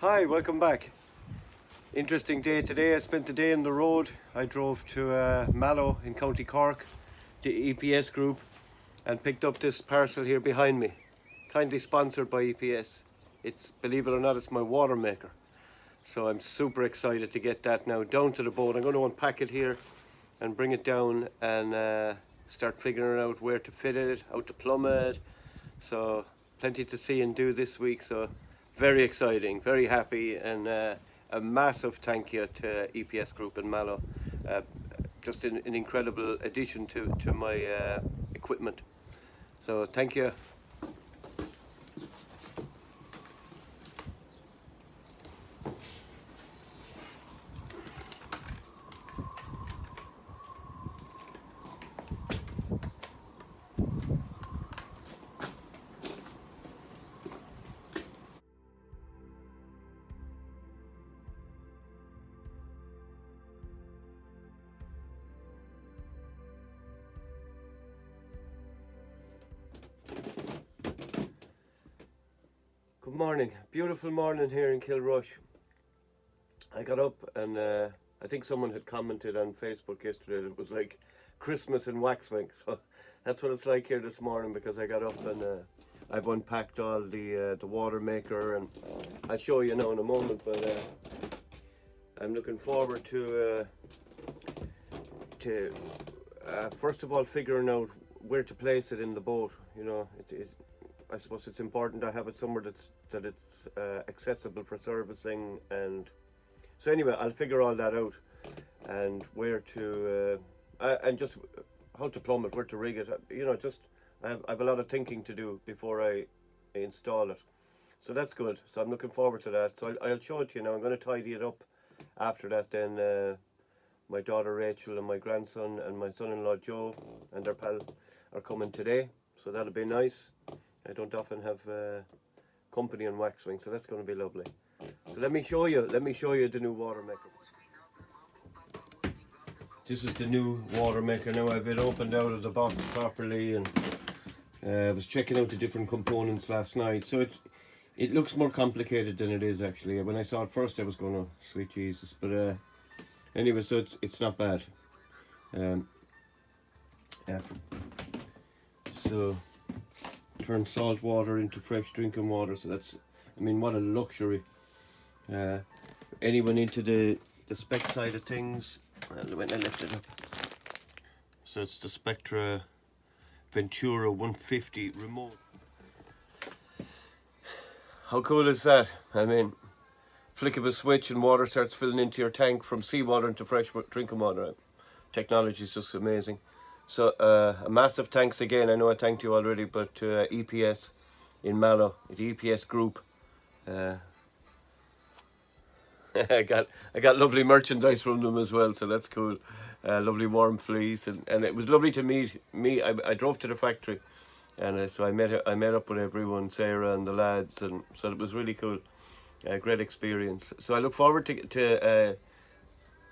Hi, welcome back. Interesting day today. I spent the day on the road. I drove to Mallow in County Cork, the EPS group, and picked up this parcel here behind me. Kindly sponsored by EPS. It's, believe it or not, it's my water maker. So I'm super excited to get that now down to the boat. I'm going to unpack it here and bring it down and start figuring out where to fit it, how to plumb it. So plenty to see and do this week. So very exciting, very happy, and a massive thank you to EPS Group in Mallow. Just an incredible addition to my equipment. So thank you. Good morning, beautiful morning here in Kilrush. I got up and I think someone had commented on Facebook yesterday that it was like Christmas in Waxwing. So that's what it's like here this morning, because I got up and I've unpacked all the water maker, and I'll show you now in a moment. But I'm looking forward to first of all figuring out where to place it in the boat. You know, I suppose it's important to have it somewhere that it's accessible for servicing, and so anyway, I'll figure all that out, and where to and just how to plumb it, where to rig it. You know, just I have a lot of thinking to do before I install it. So that's good. So I'm looking forward to that. So I'll show it to you now. I'm going to tidy it up. After that, then my daughter Rachel and my grandson and my son-in-law Joe and their pal are coming today. So that'll be nice. I don't often have company on Waxwing, so that's going to be lovely. So let me show you the new water maker. This is the new water maker now. I've it opened out of the box properly, and I was checking out the different components last night. So it looks more complicated than it is actually. When I saw it first, I was going, oh sweet Jesus, but anyway, so it's not bad. So turn salt water into fresh drinking water. So that's, I mean, what a luxury. Anyone into the spec side of things, when I lift it up. So it's the Spectra Ventura 150 remote. How cool is that? I mean, flick of a switch and water starts filling into your tank from seawater into fresh drinking water. Technology is just amazing. So a massive thanks again. I know I thanked you already, but to EPS in Mallow, the EPS group. I got lovely merchandise from them as well, so that's cool. Lovely warm fleece, and it was lovely to meet me. I drove to the factory, and so I met up with everyone, Sarah and the lads, and so it was really cool. Great experience. So I look forward to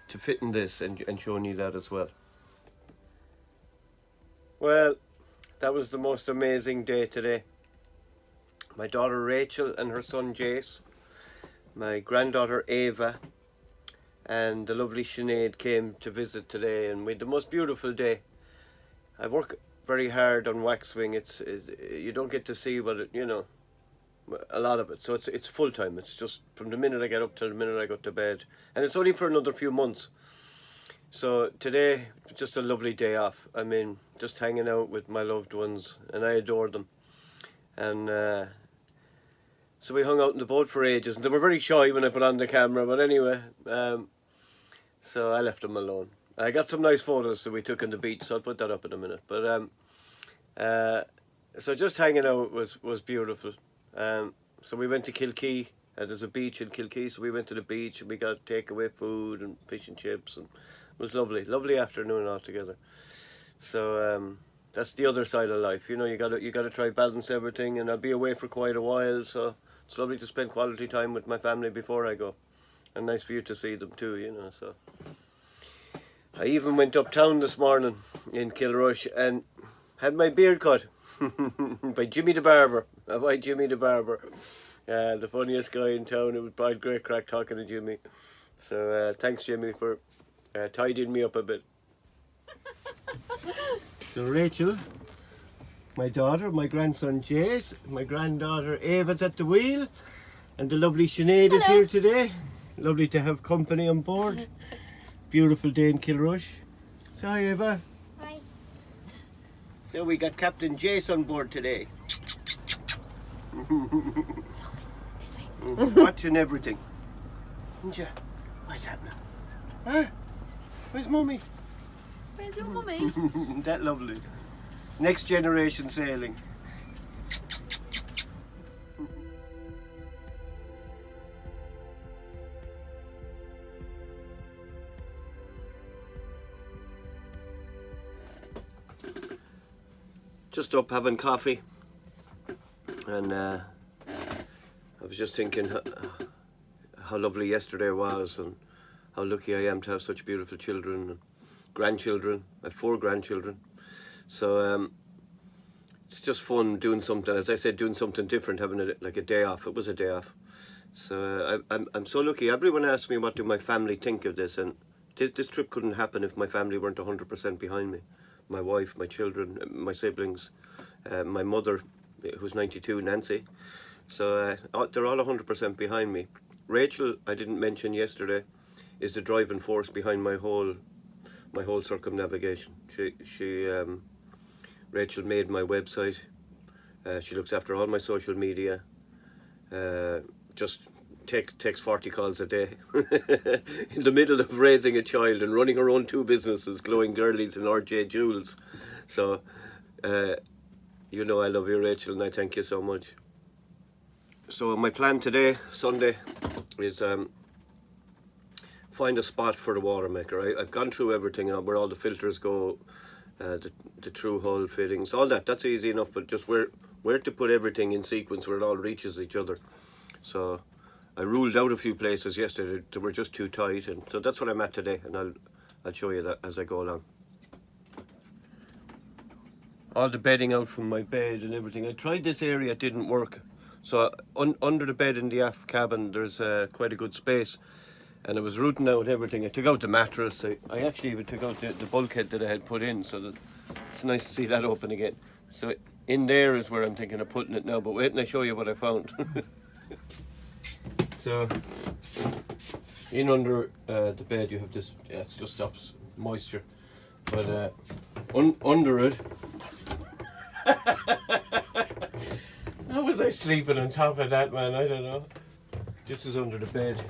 fitting this and showing you that as well. Well, that was the most amazing day today. My daughter Rachel and her son Jace, my granddaughter Ava, and the lovely Sinead came to visit today, and we had the most beautiful day. I work very hard on Waxwing. It's you don't get to see what it, you know, a lot of it. So it's full time. It's just from the minute I get up to the minute I go to bed, and it's only for another few months. So today, just a lovely day off. I mean, just hanging out with my loved ones, and I adore them. And so we hung out in the boat for ages, and they were very shy when I put on the camera, but anyway, so I left them alone. I got some nice photos that we took on the beach, so I'll put that up in a minute. But so just hanging out was beautiful. So we went to Kilkee, and there's a beach in Kilkee, so we went to the beach and we got takeaway food and fish and chips, and it was lovely afternoon altogether. So that's the other side of life, you know. You gotta try balance everything, and I'll be away for quite a while, so it's lovely to spend quality time with my family before I go, and nice for you to see them too, you know. So I even went uptown this morning in Kilrush and had my beard cut by Jimmy the Barber. The funniest guy in town. It was probably great crack talking to Jimmy. So thanks, Jimmy, for tidying me up a bit. So Rachel, my daughter, my grandson Jace, my granddaughter Ava's at the wheel, and the lovely Sinead is here today. Lovely to have company on board. Beautiful day in Kilrush. So hi Ava. Hi. So we got Captain Jace on board today. This way. Watching everything. What's happening? Huh? Where's Mummy? Where's your mummy? That lovely. Next generation sailing. Just up having coffee, and I was just thinking how lovely yesterday was, and how lucky I am to have such beautiful children and grandchildren. I have 4 grandchildren, so it's just fun doing something. As I said, doing something different, having a day off. It was a day off, so I'm so lucky. Everyone asks me what do my family think of this, and this trip couldn't happen if my family weren't 100% behind me. My wife, my children, my siblings, my mother, who's 92, Nancy. So they're all 100% behind me. Rachel, I didn't mention yesterday, is the driving force behind my whole circumnavigation. Rachel made my website. She looks after all my social media. Just takes 40 calls a day in the middle of raising a child and running her own 2 businesses, Glowing Girlies and RJ Jewels. So you know I love you, Rachel, and I thank you so much. So my plan today, Sunday, is find a spot for the water maker. I've gone through everything where all the filters go, the true hull fittings, all that's easy enough, but just where to put everything in sequence where it all reaches each other. So I ruled out a few places yesterday that were just too tight, and so that's what I'm at today, and I'll show you that as I go along. All the bedding out from my bed and everything. I tried this area, it didn't work. So under the bed in the aft cabin there's quite a good space, and I was rooting out everything. I took out the mattress. I actually even took out the bulkhead that I had put in, so that it's nice to see that open again. So in there is where I'm thinking of putting it now, but wait and I show you what I found. So in under the bed you have this, it just stops moisture, but under it, how was I sleeping on top of that, man? I don't know. This is under the bed.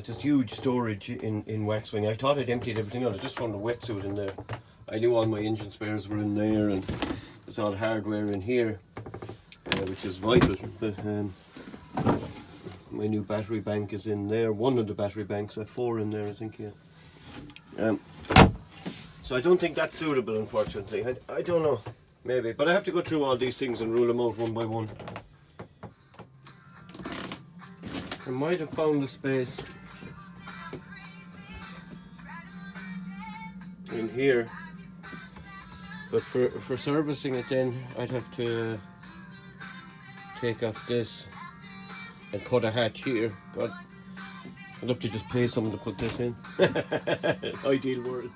Just huge storage in Waxwing. I thought I'd emptied everything out. I just found a wetsuit in there. I knew all my engine spares were in there, and there's all hardware in here, which is vital. But my new battery bank is in there. One of the battery banks. I have 4 in there, I think. Yeah. So I don't think that's suitable, unfortunately. I don't know. Maybe, but I have to go through all these things and rule them out one by one. I might have found the space in here, but for servicing it then I'd have to take off this and cut a hatch here. God, I'd have to just pay someone to put this in. Ideal world.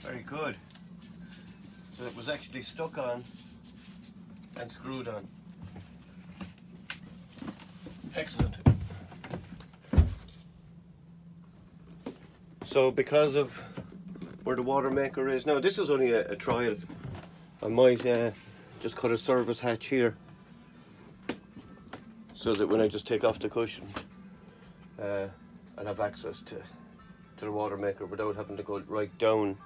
Very good. So it was actually stuck on and screwed on. Excellent. So because of where the water maker is, now this is only a trial. I might just cut a service hatch here, so that when I just take off the cushion, I'll have access to the water maker without having to go right down.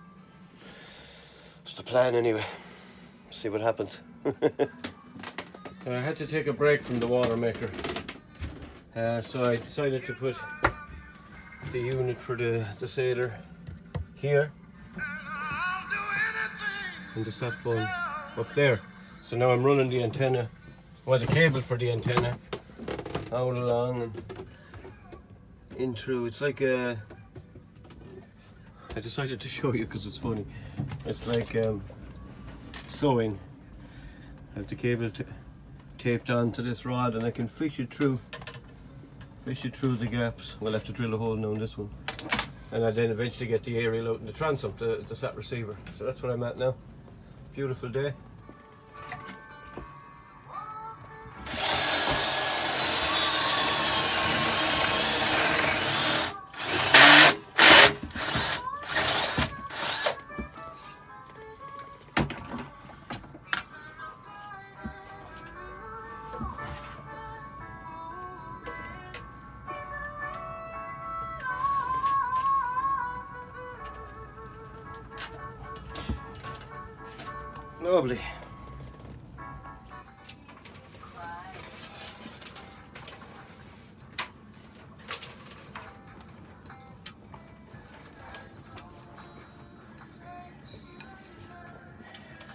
It's the plan anyway. See what happens. I had to take a break from the water maker, so I decided to put the unit for the sailor here and the sat phone up there. So now I'm running the antenna, well, the cable for the antenna out along and in through. It's like a I decided to show you because it's funny. It's like sewing. I have the cable taped onto this rod, and I can fish it through the gaps. We'll have to drill a hole now in this one, and I then eventually get the aerial out in the transom, the sat receiver. So that's what I'm at now. Beautiful day. Lovely.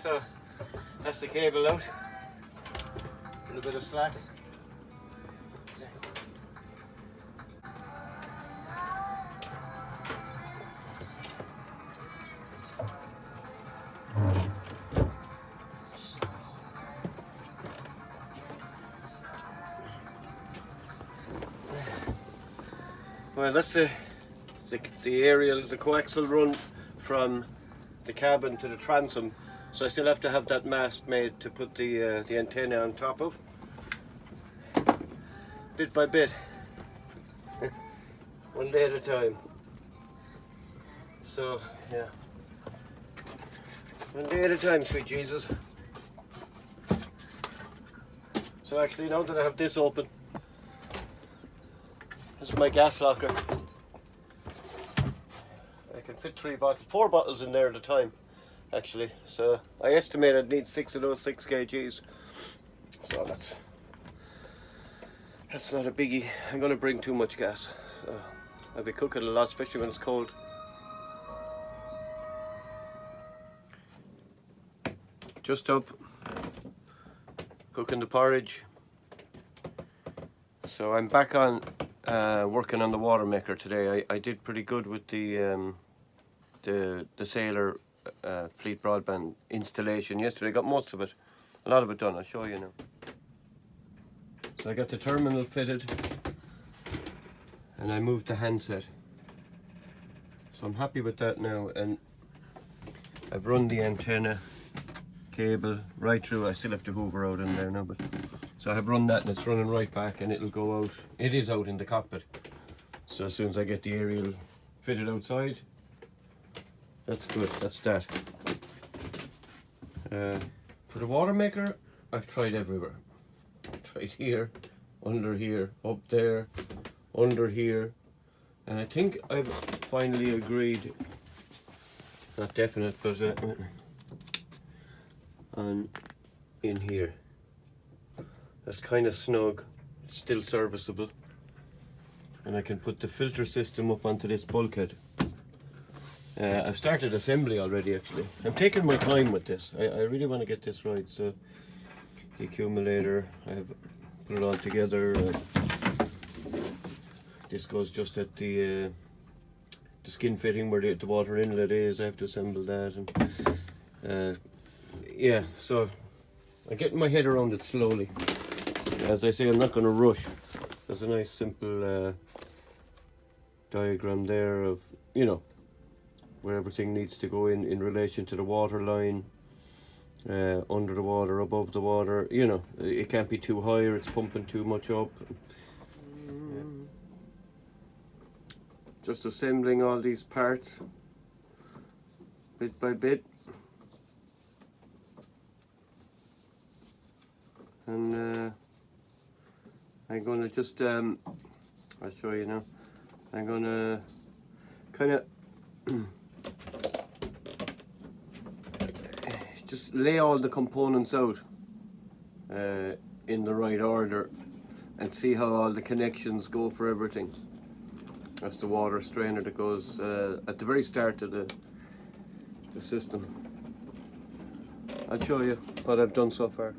So that's the cable out. A little bit of slack. Well, that's the aerial, the coaxial run from the cabin to the transom. So I still have to have that mast made to put the antenna on top of, bit by bit, one day at a time. So yeah, one day at a time, sweet Jesus. So actually, now that I have this open, this is my gas locker. I can fit 4 bottles in there at a time, actually. So I estimate I'd need 6 of those 6 kgs. So that's not a biggie. I'm going to bring too much gas. So I'll be cooking a lot, especially when it's cold. Just up, cooking the porridge. So I'm back on working on the water maker today. I did pretty good with the Sailor Fleet broadband installation yesterday. I got most of it, a lot of it done. I'll show you now. So I got the terminal fitted, and I moved the handset. So I'm happy with that now, and I've run the antenna cable right through. I still have to hoover out in there now, but so I have run that, and it's running right back, and it'll go out. It is out in the cockpit. So as soon as I get the aerial fitted outside, that's good. That's that. For the water maker, I've tried everywhere. I've tried here, under here, up there, under here, and I think I've finally agreed. Not definite, but on in here. That's kind of snug. It's still serviceable, and I can put the filter system up onto this bulkhead. I've started assembly already, actually. I'm taking my time with this. I really want to get this right. So the accumulator, I have put it all together. This goes just at the skin fitting where the water inlet is. I have to assemble that, and yeah, so I'm getting my head around it slowly. As I say, I'm not going to rush. There's a nice simple diagram there of, you know, where everything needs to go in relation to the water line, under the water, above the water. You know, it can't be too high or it's pumping too much up. Just assembling all these parts bit by bit, and I'm gonna just I'll show you now. I'm gonna kind of just lay all the components out in the right order and see how all the connections go for everything. That's the water strainer that goes at the very start of the system. I'll show you what I've done so far.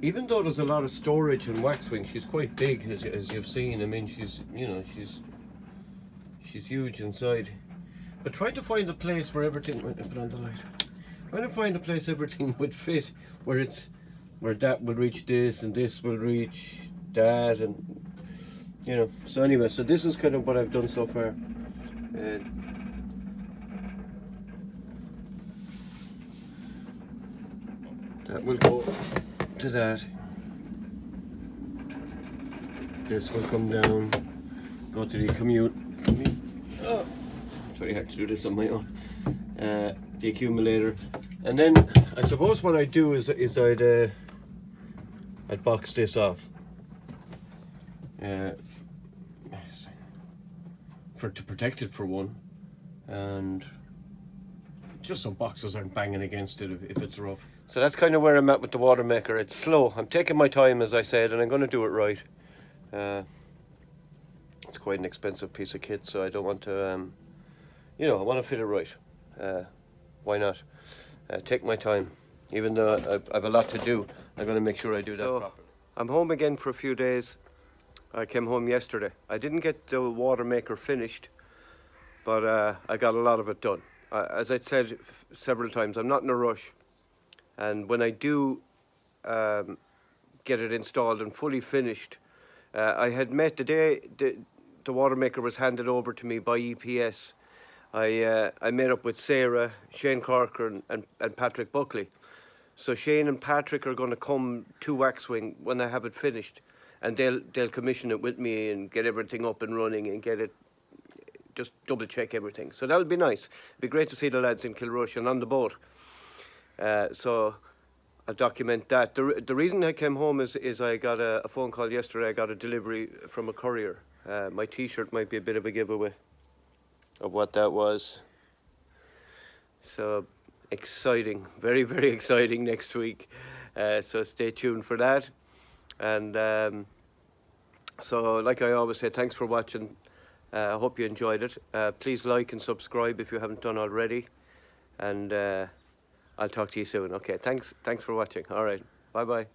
Even though there's a lot of storage in Waxwing, she's quite big, as you've seen. I mean, she's huge inside. But trying to find a place where everything, put on the light. Trying to find a place everything would fit, where that will reach this and this will reach that, and you know. So anyway, so this is kind of what I've done so far. That will go to that. This will come down, go to the commute. Oh, it's very hard to do this on my own. The accumulator, and then I suppose what I'd do is I'd box this off. To protect it for one, and just so boxes aren't banging against it if it's rough. So that's kind of where I'm at with the water maker. It's slow. I'm taking my time, as I said, and I'm going to do it right. It's quite an expensive piece of kit, so I don't want to, I want to fit it right. Why not? Take my time. Even though I've a lot to do, I'm going to make sure I do that properly. I'm home again for a few days. I came home yesterday. I didn't get the water maker finished, but I got a lot of it done. As I said several times, I'm not in a rush. And when I do get it installed and fully finished, I had met the day the water maker was handed over to me by EPS. I met up with Sarah, Shane Corcoran and Patrick Buckley. So Shane and Patrick are going to come to Waxwing when I have it finished, and they'll commission it with me and get everything up and running and get it, just double check everything. So that'll be nice. It'd be great to see the lads in Kilrush and on the boat. So I'll document that. The reason I came home is I got a phone call yesterday. I got a delivery from a courier. My t-shirt might be a bit of a giveaway of what that was. So exciting, very, very exciting next week. So stay tuned for that. And so like I always say, thanks for watching. I hope you enjoyed it. Please like and subscribe if you haven't done already. And I'll talk to you soon. Okay, thanks for watching. All right, bye-bye.